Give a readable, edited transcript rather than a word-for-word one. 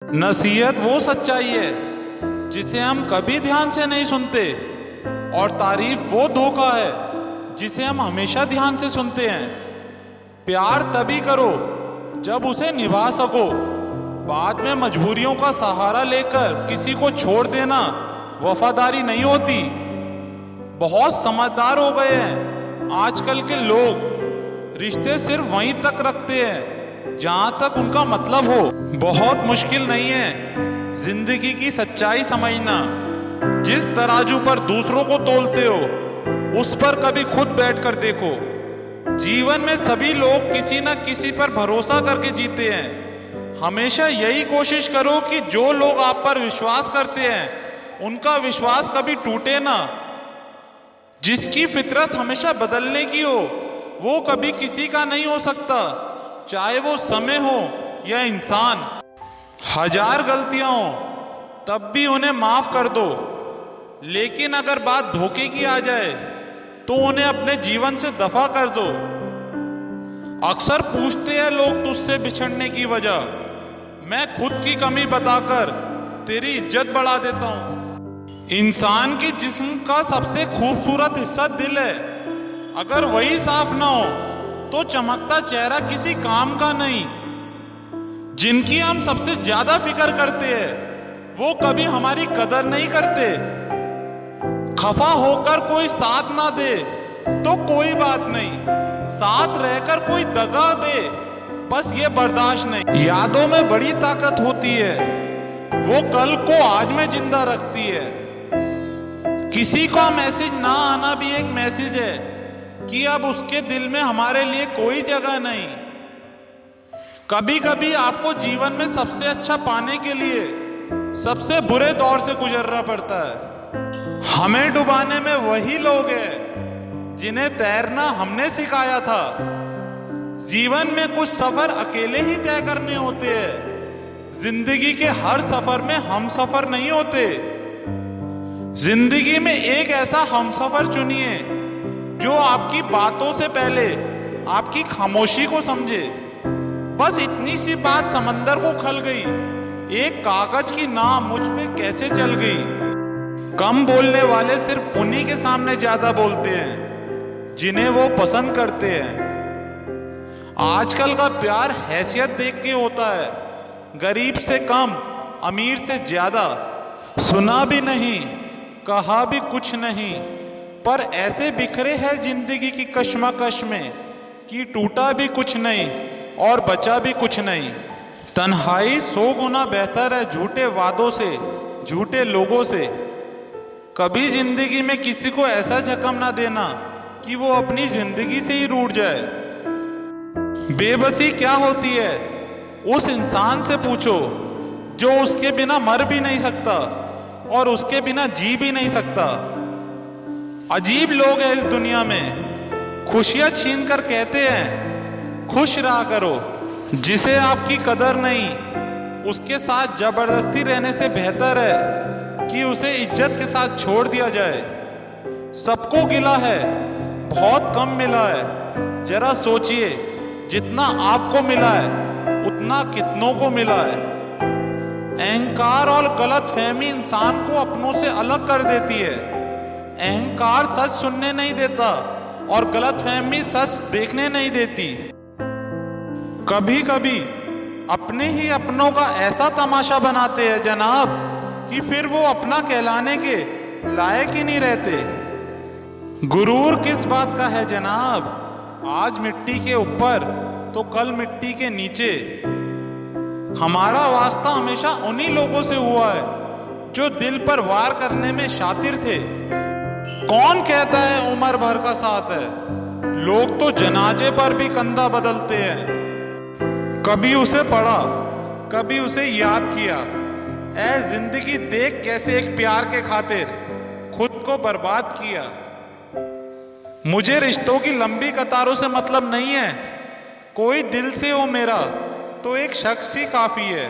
नसीहत वो सच्चाई है जिसे हम कभी ध्यान से नहीं सुनते, और तारीफ वो धोखा है जिसे हम हमेशा ध्यान से सुनते हैं। प्यार तभी करो जब उसे निभा सको। बाद में मजबूरियों का सहारा लेकर किसी को छोड़ देना वफादारी नहीं होती। बहुत समझदार हो गए हैं आजकल के लोग। रिश्ते सिर्फ वहीं तक रखते हैं जहां तक उनका मतलब हो। बहुत मुश्किल नहीं है जिंदगी की सच्चाई समझना। जिस तराजू पर दूसरों को तोलते हो उस पर कभी खुद बैठकर देखो। जीवन में सभी लोग किसी न किसी पर भरोसा करके जीते हैं। हमेशा यही कोशिश करो कि जो लोग आप पर विश्वास करते हैं उनका विश्वास कभी टूटे ना। जिसकी फितरत हमेशा बदलने की हो वो कभी किसी का नहीं हो सकता, चाहे वो समय हो या इंसान। हजार गलतियां हो तब भी उन्हें माफ कर दो, लेकिन अगर बात धोखे की आ जाए तो उन्हें अपने जीवन से दफा कर दो। अक्सर पूछते हैं लोग तुझसे बिछड़ने की वजह, मैं खुद की कमी बताकर तेरी इज्जत बढ़ा देता हूं। इंसान के जिस्म का सबसे खूबसूरत हिस्सा दिल है। अगर वही साफ ना हो तो चमकता चेहरा किसी काम का नहीं। जिनकी हम सबसे ज्यादा फिक्र करते हैं वो कभी हमारी कदर नहीं करते। खफा होकर कोई साथ ना दे तो कोई बात नहीं, साथ रहकर कोई दगा दे बस ये बर्दाश्त नहीं। यादों में बड़ी ताकत होती है, वो कल को आज में जिंदा रखती है। किसी का मैसेज ना आना भी एक मैसेज है कि अब उसके दिल में हमारे लिए कोई जगह नहीं। कभी कभी आपको जीवन में सबसे अच्छा पाने के लिए सबसे बुरे दौर से गुजरना पड़ता है। हमें डुबाने में वही लोग हैं जिन्हें तैरना हमने सिखाया था। जीवन में कुछ सफर अकेले ही तय करने होते हैं। जिंदगी के हर सफर में हम सफर नहीं होते। जिंदगी में एक ऐसा हमसफर चुनिए जो आपकी बातों से पहले आपकी खामोशी को समझे। बस इतनी सी बात समंदर को खल गई, एक कागज की नाव मुझ पे कैसे चल गई। कम बोलने वाले सिर्फ उन्हीं के सामने ज्यादा बोलते हैं जिन्हें वो पसंद करते हैं। आजकल का प्यार हैसियत देख के होता है, गरीब से कम अमीर से ज्यादा। सुना भी नहीं कहा भी कुछ नहीं, पर ऐसे बिखरे है जिंदगी की कश्मकश में कि टूटा भी कुछ नहीं और बचा भी कुछ नहीं। तन्हाई 100 गुना बेहतर है झूठे वादों से, झूठे लोगों से। कभी जिंदगी में किसी को ऐसा जख्म ना देना कि वो अपनी जिंदगी से ही रूठ जाए। बेबसी क्या होती है उस इंसान से पूछो जो उसके बिना मर भी नहीं सकता और उसके बिना जी भी नहीं सकता। अजीब लोग हैं इस दुनिया में, खुशियां छीन कर कहते हैं खुश रहा करो। जिसे आपकी कदर नहीं उसके साथ जबरदस्ती रहने से बेहतर है कि उसे इज्जत के साथ छोड़ दिया जाए। सबको गिला है, बहुत कम मिला है। जरा सोचिए, जितना आपको मिला है उतना कितनों को मिला है। अहंकार और गलतफहमी इंसान को अपनों से अलग कर देती है। अहंकार सच सुनने नहीं देता और गलतफहमी सच देखने नहीं देती। कभी कभी अपने ही अपनों का ऐसा तमाशा बनाते हैं जनाब कि फिर वो अपना कहलाने के लायक ही नहीं रहते। गुरूर किस बात का है जनाब, आज मिट्टी के ऊपर तो कल मिट्टी के नीचे। हमारा वास्ता हमेशा उन्हीं लोगों से हुआ है जो दिल पर वार करने में शातिर थे। कौन कहता है उम्र भर का साथ है, लोग तो जनाजे पर भी कंधा बदलते हैं। कभी उसे पढ़ा, कभी उसे याद किया। ऐ जिंदगी देख कैसे एक प्यार के खातिर खुद को बर्बाद किया। मुझे रिश्तों की लंबी कतारों से मतलब नहीं है, कोई दिल से हो मेरा तो एक शख्स ही काफी है।